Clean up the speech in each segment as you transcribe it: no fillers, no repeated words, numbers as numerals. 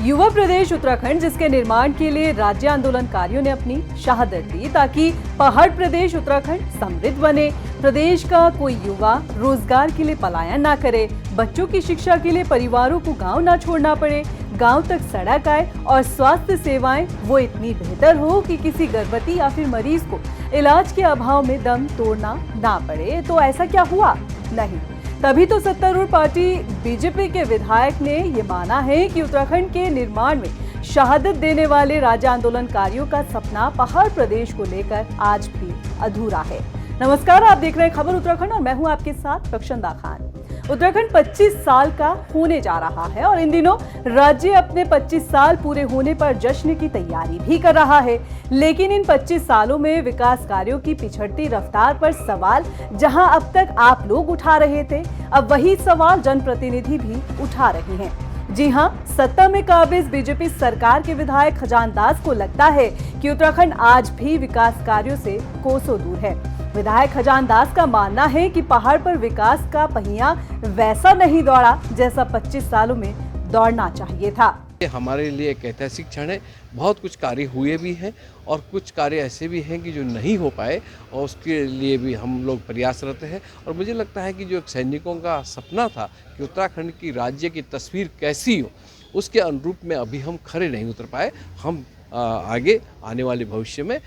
युवा प्रदेश उत्तराखंड, जिसके निर्माण के लिए राज्य आंदोलनकारियों ने अपनी शहादत दी ताकि पहाड़ प्रदेश उत्तराखंड समृद्ध बने। प्रदेश का कोई युवा रोजगार के लिए पलायन ना करे, बच्चों की शिक्षा के लिए परिवारों को गांव ना छोड़ना पड़े, गांव तक सड़क आए और स्वास्थ्य सेवाएं वो इतनी बेहतर हो कि किसी गर्भवती या फिर मरीज को इलाज के अभाव में दम तोड़ना ना पड़े। तो ऐसा क्या हुआ? नहीं। तभी तो सत्तारूढ़ पार्टी बीजेपी के विधायक ने ये माना है कि उत्तराखंड के निर्माण में शहादत देने वाले राज्य आंदोलनकारियों का सपना पहाड़ प्रदेश को लेकर आज भी अधूरा है। नमस्कार, आप देख रहे हैं खबर उत्तराखंड और मैं हूं आपके साथ रक्षंदा खान। उत्तराखंड 25 साल का होने जा रहा है और इन दिनों राज्य अपने 25 साल पूरे होने पर जश्न की तैयारी भी कर रहा है। लेकिन इन 25 सालों में विकास कार्यों की पिछड़ती रफ्तार पर सवाल जहां अब तक आप लोग उठा रहे थे, अब वही सवाल जनप्रतिनिधि भी उठा रहे हैं। जी हां, सत्ता में काबिज बीजेपी सरकार के विधायक खजान दास को लगता है कि उत्तराखंड आज भी विकास कार्यों से कोसों दूर है। विधायक खजान दास का मानना है कि पहाड़ पर विकास का पहिया वैसा नहीं दौड़ा जैसा 25 सालों में दौड़ना चाहिए था। हमारे लिए एक ऐतिहासिक क्षण है। बहुत कुछ कार्य हुए भी हैं और कुछ कार्य ऐसे भी हैं कि जो नहीं हो पाए और उसके लिए भी हम लोग प्रयासरत हैं। और मुझे लगता है कि जो एक सैनिकों का सपना था कि उत्तराखंड की राज्य की तस्वीर कैसी हो, उसके अनुरूप में अभी हम खरे नहीं उतर पाए। हम आगे आने वाले भविष्य में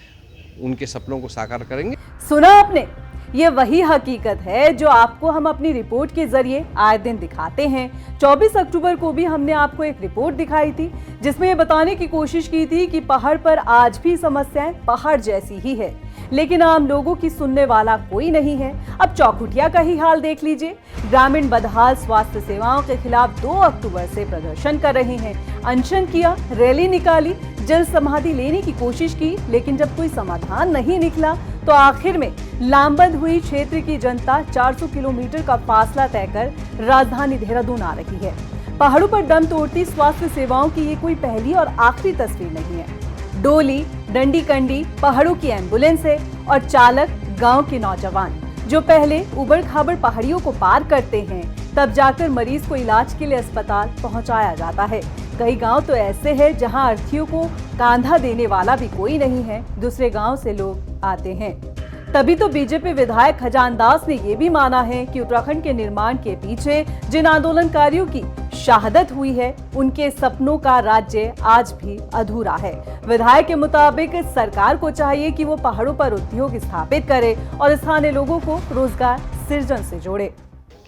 उनके सपनों को साकार करेंगे। सुना आपने, ये वही हकीकत है जो आपको हम अपनी रिपोर्ट के जरिए आए दिन दिखाते हैं। 24 अक्टूबर को भी हमने आपको एक रिपोर्ट दिखाई थी जिसमें ये बताने की कोशिश की थी कि पहाड़ पर आज भी समस्याएं पहाड़ जैसी ही है, लेकिन आम लोगों की सुनने वाला कोई नहीं है। अब चौखुटिया का ही हाल देख लीजिए। ग्रामीण बदहाल स्वास्थ्य सेवाओं के खिलाफ 2 अक्टूबर से प्रदर्शन कर रहे हैं, अनशन किया, रैली निकाली, जल समाधि लेने की कोशिश की, लेकिन जब कोई समाधान नहीं निकला तो आखिर में लामबंद हुई क्षेत्र की जनता 400 किलोमीटर का फासला तय कर राजधानी देहरादून आ रही है। पहाड़ों पर दम तोड़ती स्वास्थ्य सेवाओं की ये कोई पहली और आखिरी तस्वीर नहीं है। डोली, डंडी कंडी पहाड़ों की एम्बुलेंस है और चालक गांव के नौजवान जो पहले उबड़ खाबड़ पहाड़ियों को पार करते हैं, तब जाकर मरीज को इलाज के लिए अस्पताल पहुंचाया जाता है। कई गांव तो ऐसे हैं जहां अर्थियों को कांधा देने वाला भी कोई नहीं है, दूसरे गांव से लोग आते हैं। तभी तो बीजेपी विधायक खजान दास ने यह भी माना है कि उत्तराखंड के निर्माण के पीछे जिन आंदोलनकारियों की शहादत हुई है, उनके सपनों का राज्य आज भी अधूरा है। विधायक के मुताबिक सरकार को चाहिए कि वो पहाड़ों पर उद्योग स्थापित करे और स्थानीय लोगों को रोजगार सृजन से जोड़े।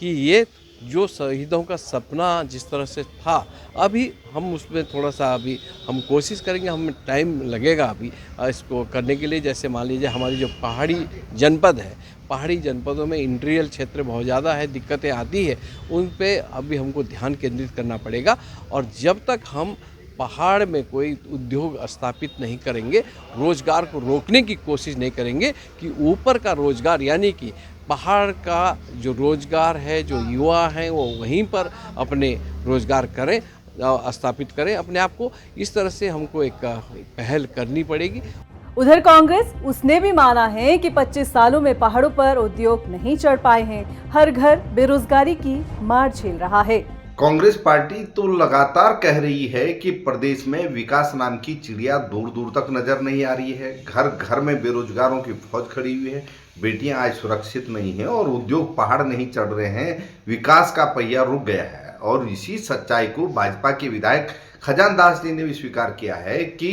कि ये जो शहीदों का सपना जिस तरह से था, अभी हम उसमें थोड़ा सा अभी हम कोशिश करेंगे, हमें टाइम लगेगा अभी इसको करने के लिए। जैसे मान लीजिए हमारी जो पहाड़ी जनपद है, पहाड़ी जनपदों में इंडस्ट्रियल क्षेत्र बहुत ज़्यादा है, दिक्कतें आती है, उन पे अभी हमको ध्यान केंद्रित करना पड़ेगा। और जब तक हम पहाड़ में कोई उद्योग स्थापित नहीं करेंगे, रोज़गार को रोकने की कोशिश नहीं करेंगे कि ऊपर का रोज़गार यानी कि पहाड़ का जो रोज़गार है, जो युवा हैं वो वहीं पर अपने रोज़गार करें, स्थापित करें अपने आप को, इस तरह से हमको एक पहल करनी पड़ेगी। उधर कांग्रेस, उसने भी माना है कि 25 सालों में पहाड़ों पर उद्योग नहीं चढ़ पाए हैं, हर घर बेरोजगारी की मार झेल रहा है। कांग्रेस पार्टी तो लगातार कह रही है कि प्रदेश में विकास नाम की चिड़िया दूर दूर तक नजर नहीं आ रही है, घर घर में बेरोजगारों की फौज खड़ी हुई है, बेटियां आज सुरक्षित नहीं हैं और उद्योग पहाड़ नहीं चढ़ रहे हैं, विकास का पहिया रुक गया है। और इसी सच्चाई को भाजपा के विधायक खजान दास जी ने भी स्वीकार किया है कि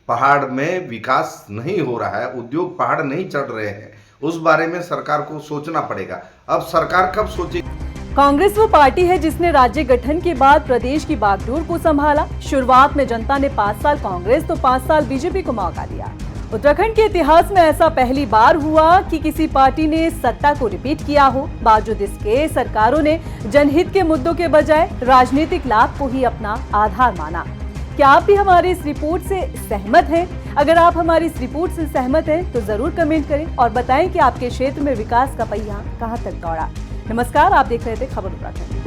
पहाड़ में विकास नहीं हो रहा है, उद्योग पहाड़ नहीं चढ़ रहे हैं। उस बारे में सरकार को सोचना पड़ेगा। अब सरकार कब सोचेगी? कांग्रेस वो पार्टी है जिसने राज्य गठन के बाद प्रदेश की बागडोर को संभाला। शुरुआत में जनता ने 5 साल कांग्रेस तो 5 साल बीजेपी को मौका दिया। उत्तराखंड के इतिहास में ऐसा पहली बार हुआ कि किसी पार्टी ने सत्ता को रिपीट किया हो। बावजूद इसके सरकारों ने जनहित के मुद्दों के बजाय राजनीतिक लाभ को ही अपना आधार माना। क्या आप भी हमारी इस रिपोर्ट से सहमत हैं? अगर आप हमारी इस रिपोर्ट से सहमत हैं तो जरूर कमेंट करें और बताएं कि आपके क्षेत्र में विकास का पहिया कहां तक दौड़ा। नमस्कार, आप देख रहे थे खबर उत्तराखंड।